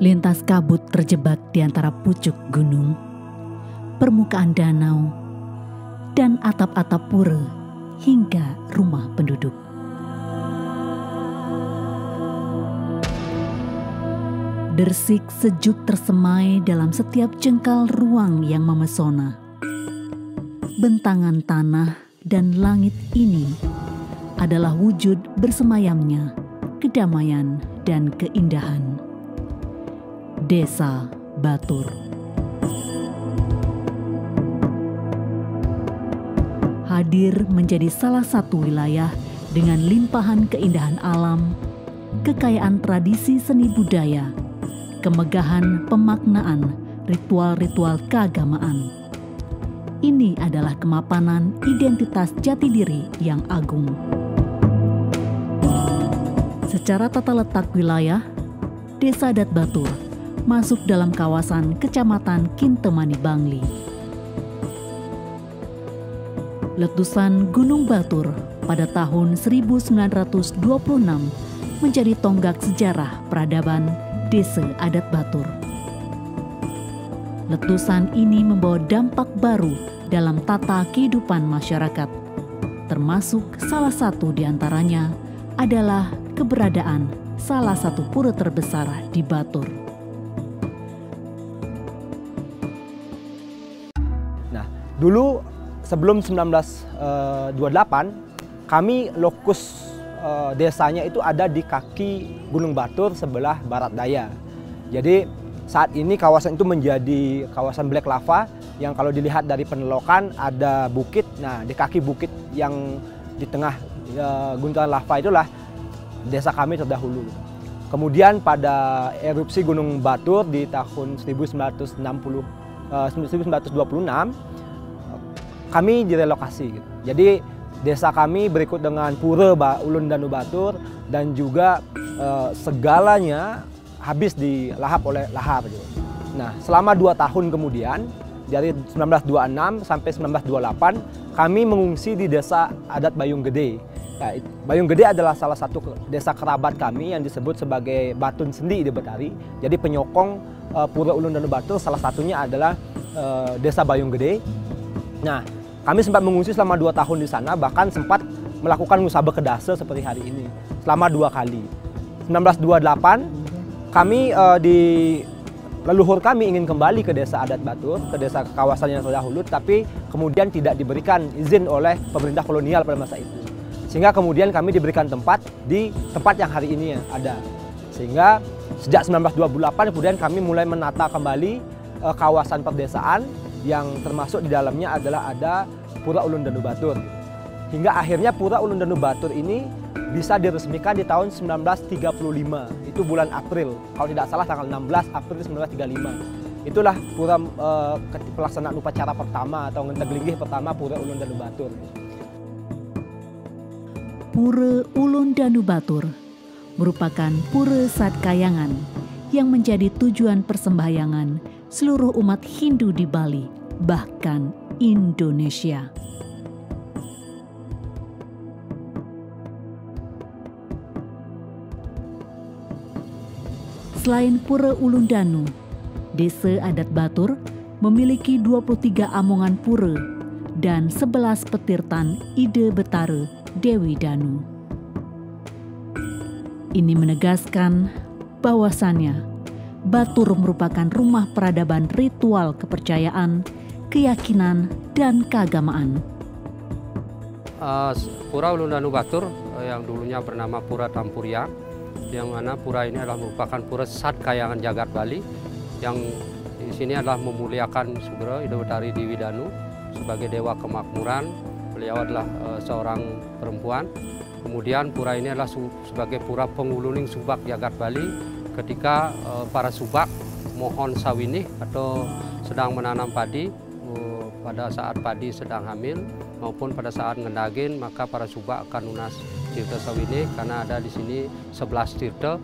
Lintas kabut terjebak di antara pucuk gunung, permukaan danau, dan atap-atap pura hingga rumah penduduk. Dersik sejuk tersemai dalam setiap jengkal ruang yang memesona. Bentangan tanah dan langit ini adalah wujud bersemayamnya kedamaian dan keindahan. Desa Batur. Hadir menjadi salah satu wilayah dengan limpahan keindahan alam, kekayaan tradisi seni budaya, kemegahan pemaknaan ritual-ritual keagamaan. Ini adalah kemapanan identitas jati diri yang agung. Secara tata letak wilayah, Desa Adat Batur masuk dalam kawasan Kecamatan Kintemani Bangli. Letusan Gunung Batur pada tahun 1926 menjadi tonggak sejarah peradaban Desa Adat Batur. Letusan ini membawa dampak baru dalam tata kehidupan masyarakat, termasuk salah satu di antaranya adalah keberadaan salah satu pura terbesar di Batur. Nah, dulu sebelum 1928, kami lokus desanya itu ada di kaki Gunung Batur sebelah barat daya. Jadi saat ini kawasan itu menjadi kawasan black lava yang kalau dilihat dari penelokan ada bukit. Nah, di kaki bukit yang di tengah gundukan lava itulah desa kami terdahulu. Kemudian pada erupsi Gunung Batur di tahun 1926 kami direlokasi. Jadi desa kami berikut dengan Pura Ulun Danu Batur dan juga segalanya habis dilahap oleh lahar. Nah, selama 2 tahun kemudian, dari 1926 sampai 1928, kami mengungsi di Desa Adat Bayung Gede. Ya, Bayung Gede adalah salah satu desa kerabat kami yang disebut sebagai Batun Sendi di Betari. Jadi penyokong Pura Ulun Danu Batur salah satunya adalah Desa Bayung Gede. Nah, kami sempat mengungsi selama 2 tahun di sana, bahkan sempat melakukan musabah kedasa seperti hari ini selama 2 kali. 1928 kami leluhur kami ingin kembali ke Desa Adat Batur, ke desa kawasan yang terdahulu, tapi kemudian tidak diberikan izin oleh pemerintah kolonial pada masa itu. Sehingga kemudian kami diberikan tempat di tempat yang hari ini ada. Sehingga sejak 1928 kemudian kami mulai menata kembali kawasan perdesaan yang termasuk di dalamnya adalah ada Pura Ulun Danu Batur. Hingga akhirnya Pura Ulun Danu Batur ini bisa diresmikan di tahun 1935, itu bulan April, kalau tidak salah tanggal 16 April 1935. Itulah pura pelaksanaan upacara pertama atau ngentegelinggih pertama Pura Ulun Danu Batur. Pura Ulun Danu Batur merupakan pura Satkayangan yang menjadi tujuan persembahyangan seluruh umat Hindu di Bali, bahkan Indonesia. Selain Pura Ulun Danu, Desa Adat Batur memiliki 23 amongan pura dan 11 petirtan Ide Betara Dewi Danu. Ini menegaskan bahwasannya Batur merupakan rumah peradaban ritual kepercayaan, keyakinan, dan keagamaan. Pura Ulun Danu Batur yang dulunya bernama Pura Tampuria, yang mana pura ini adalah merupakan pura Satkayangan Jagat Bali, yang di sini adalah memuliakan Sugro Ide Betari Dewi Danu sebagai dewa kemakmuran. Beliau adalah seorang perempuan. Kemudian pura ini adalah sebagai pura penguluning subak Jagat Bali ketika para subak mohon sawinih atau sedang menanam padi, pada saat padi sedang hamil maupun pada saat ngendagin, maka para subak akan lunas tirta sawinih karena ada di sini 11 tirta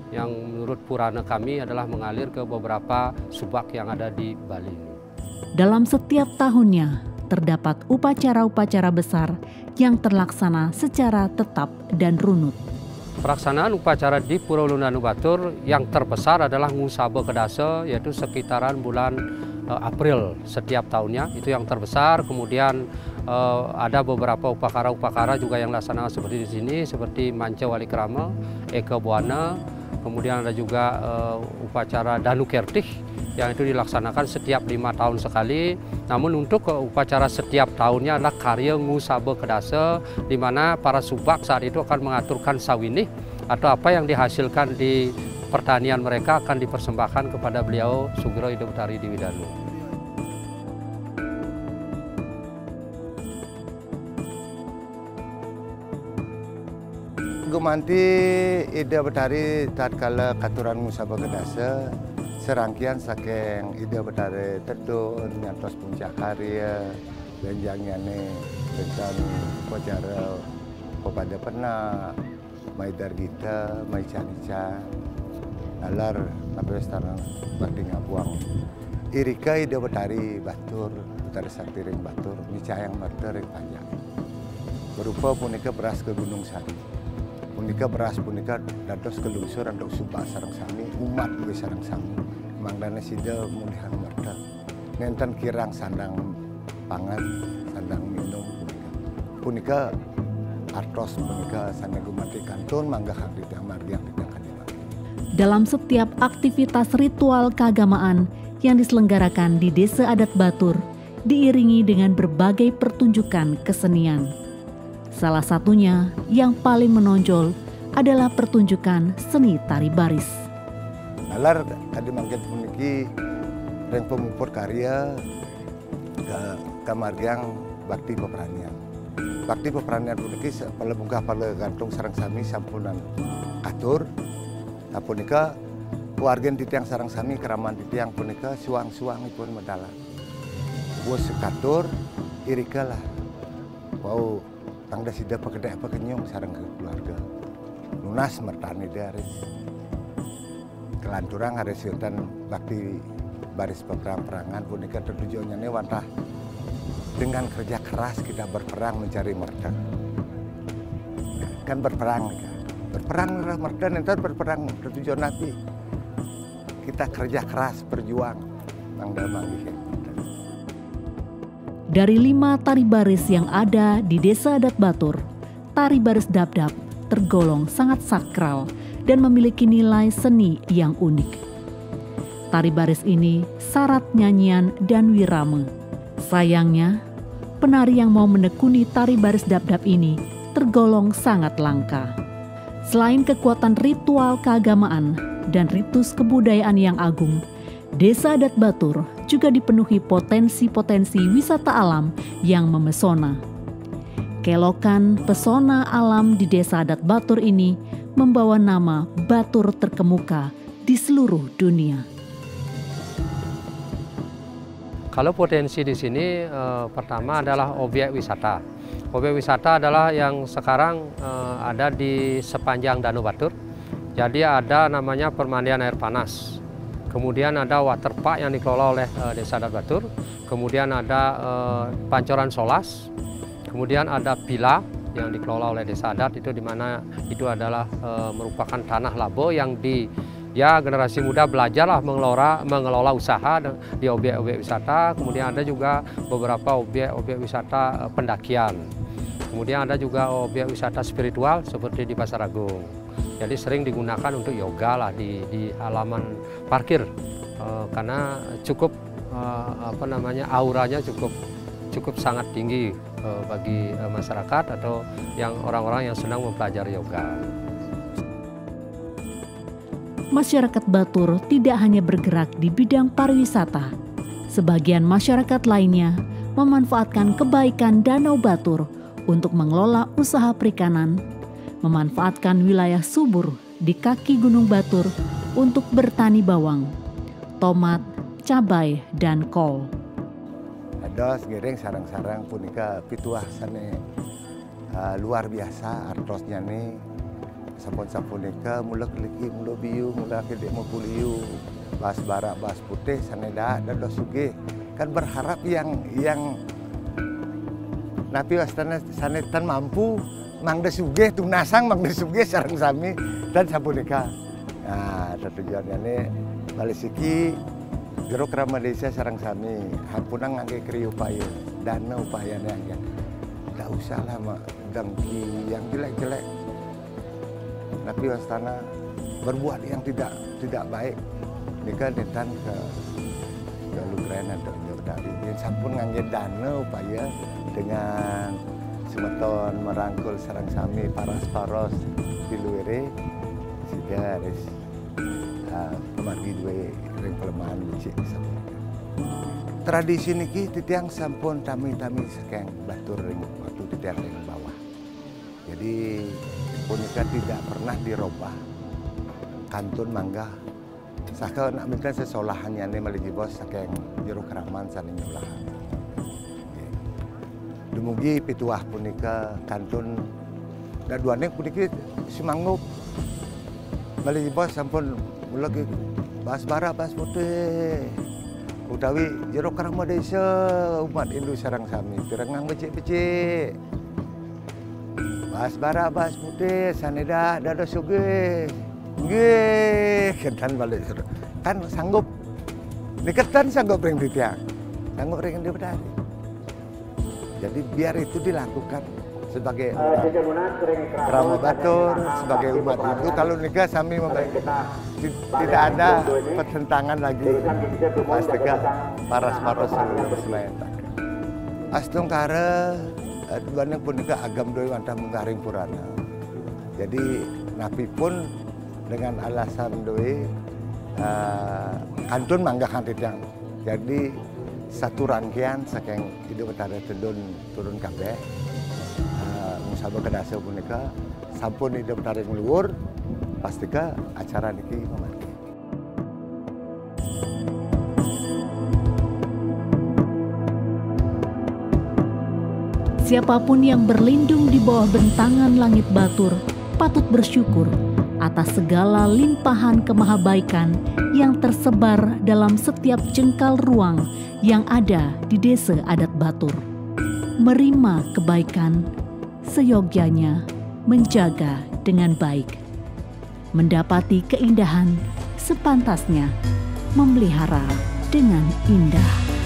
yang menurut purana kami adalah mengalir ke beberapa subak yang ada di Bali. Dalam setiap tahunnya terdapat upacara-upacara besar yang terlaksana secara tetap dan runut. Pelaksanaan upacara di Pura Ulun Danu Batur yang terbesar adalah Ngusabe Kedase, yaitu sekitaran bulan April setiap tahunnya, itu yang terbesar. Kemudian ada beberapa upakara-upakara juga yang dilaksanakan seperti di sini, seperti Manca Wali Krama, Eke Buana, kemudian ada juga upacara Danu Kertih yang itu dilaksanakan setiap 5 tahun sekali. Namun untuk upacara setiap tahunnya adalah karya Ngusabe Kedase, di mana para subak saat itu akan mengaturkan sawinih atau apa yang dihasilkan di pertanian mereka akan dipersembahkan kepada beliau Sugiro Ida Betari Dewi Danu. Gumanti Ida Betari tatkala katuran Ngusabe Kedase serangkaian saking Ida Betari tedun ngantos puncak karya benjangyane tentang upacara kepada pena maidar gita maicanica nalar nabestana bakti ngabuang irika Ida Betari Batur Betari Saktiring Batur micayang martering panjang berupa punika beras ke Gunung Sari. Punika beras punika dados kelungsur andok subak sareng sami umat we sareng sami mangdana sida mulihan marta ngenten kirang sandang pangan sandang minum punika artos punika sandang gumanti kantun mangga hak ditang margi yang ditang kadina. Dalam setiap aktivitas ritual keagamaan yang diselenggarakan di Desa Adat Batur diiringi dengan berbagai pertunjukan kesenian. Salah satunya yang paling menonjol adalah pertunjukan seni tari baris. Nalar tadi mangket puniki reng pemupur karya ke kamargiang bakti peperanian. Bakti peperanian puniki palebungkah gantung sareng sami sampunan atur. Punika wargen titiang sareng sami keraman titiang punika suang-suangipun medala. Bos katur irika lah. Wow, tangda sida pakedai pakenyong sareng ke keluarga. Nunas mertani dari kelanturang ada sultan bakti baris peperang-perangan punika tujuannya ini wantah dengan kerja keras kita berperang mencari merta. Kan berperang merta nanti berperang tujuan nabi. Kita kerja keras berjuang mangda manggih. Dari 5 tari baris yang ada di Desa Adat Batur, tari baris Dabdab tergolong sangat sakral dan memiliki nilai seni yang unik. Tari baris ini syarat nyanyian dan wirama. Sayangnya, penari yang mau menekuni tari baris Dabdab ini tergolong sangat langka. Selain kekuatan ritual keagamaan dan ritus kebudayaan yang agung, Desa Adat Batur juga dipenuhi potensi-potensi wisata alam yang memesona. Kelokan pesona alam di Desa Adat Batur ini membawa nama Batur terkemuka di seluruh dunia. Kalau potensi di sini pertama adalah objek wisata. Objek wisata adalah yang sekarang ada di sepanjang Danau Batur. Jadi ada namanya pemandian air panas. Kemudian ada water park yang dikelola oleh Desa Adat Batur. Kemudian ada Pancoran Solas. Kemudian ada Pila yang dikelola oleh Desa Adat, itu di mana itu adalah merupakan tanah labo yang generasi muda belajarlah mengelola usaha di objek-objek wisata. Kemudian ada juga beberapa objek wisata pendakian. Kemudian ada juga objek wisata spiritual seperti di Pasar Agung. Jadi sering digunakan untuk yoga lah di halaman parkir karena cukup auranya cukup sangat tinggi bagi masyarakat atau yang orang-orang yang sedang mempelajari yoga. Masyarakat Batur tidak hanya bergerak di bidang pariwisata. Sebagian masyarakat lainnya memanfaatkan kebaikan Danau Batur untuk mengelola usaha perikanan, memanfaatkan wilayah subur di kaki Gunung Batur untuk bertani bawang, tomat, cabai, dan kol. Ada segereng sarang-sarang punika pituah sane luar biasa artosnya nih. Sampun-sampunika mula keliki, mula biu, mula kedek mupuliu, bas barak, bas putih, saneda, dados suge. Kan berharap yang napi wastana sanetan mampu mangde sugih tunasang mangde sugih sareng sami dan sapunika. Nah, tujuannya ini balik siki jero krama desa sareng sami hampunang ngangge kriu payu dana upayanya ya. Tidak usah lah mak dengki yang jelek-jelek. Tapi wastana berbuat yang tidak baik. Nika netan ke Lugren atau dari sampun ngangge dana upaya dengan semeton merangkul sareng sami paras-paros di luere sehingga harus pemargi dua ring pelemahan becik. Tradisi niki titiang sampun tami-tami sekeng batur ring waktu titiang ring bawah. Jadi punika tidak pernah dirubah. Kantun mangga saka nak minta sesolahannya ne maligi bos sakeng jero keraman saning nyolahan. Dumugi pituah punika kantun daduane puniki simanggup. Maligi bos sampun mulai bas bara bas putih. Utawi jero karama desa umat Hindu sareng sami pirengang becik-becik. Bas bara bas putih saneda dada sugih. Nggih, kedan balik kan sanggup. Niketan sanggup ring titiang. Sanggup ring di bedari. Jadi biar itu dilakukan sebagai Rama Batur, sebagai umat Hindu. Kalau nikah sami tidak ada pertentangan lagi. Pastika paras-paros semuanya. Astung kare duaneng punika agam doi wantah menggaring purana. Jadi napi pun dengan alasan doi kantun manggakan titiang. Jadi satu rangkaian saking hidup betara turun kabeh. Musabah kedasa punika sampun hidup betara ngeluhur pastika acara niki memargi. Siapapun yang berlindung di bawah bentangan langit Batur patut bersyukur atas segala limpahan kemahabaikan yang tersebar dalam setiap jengkal ruang yang ada di desa adat Batur. Merima kebaikan, seyogyanya menjaga dengan baik. Mendapati keindahan, sepantasnya memelihara dengan indah.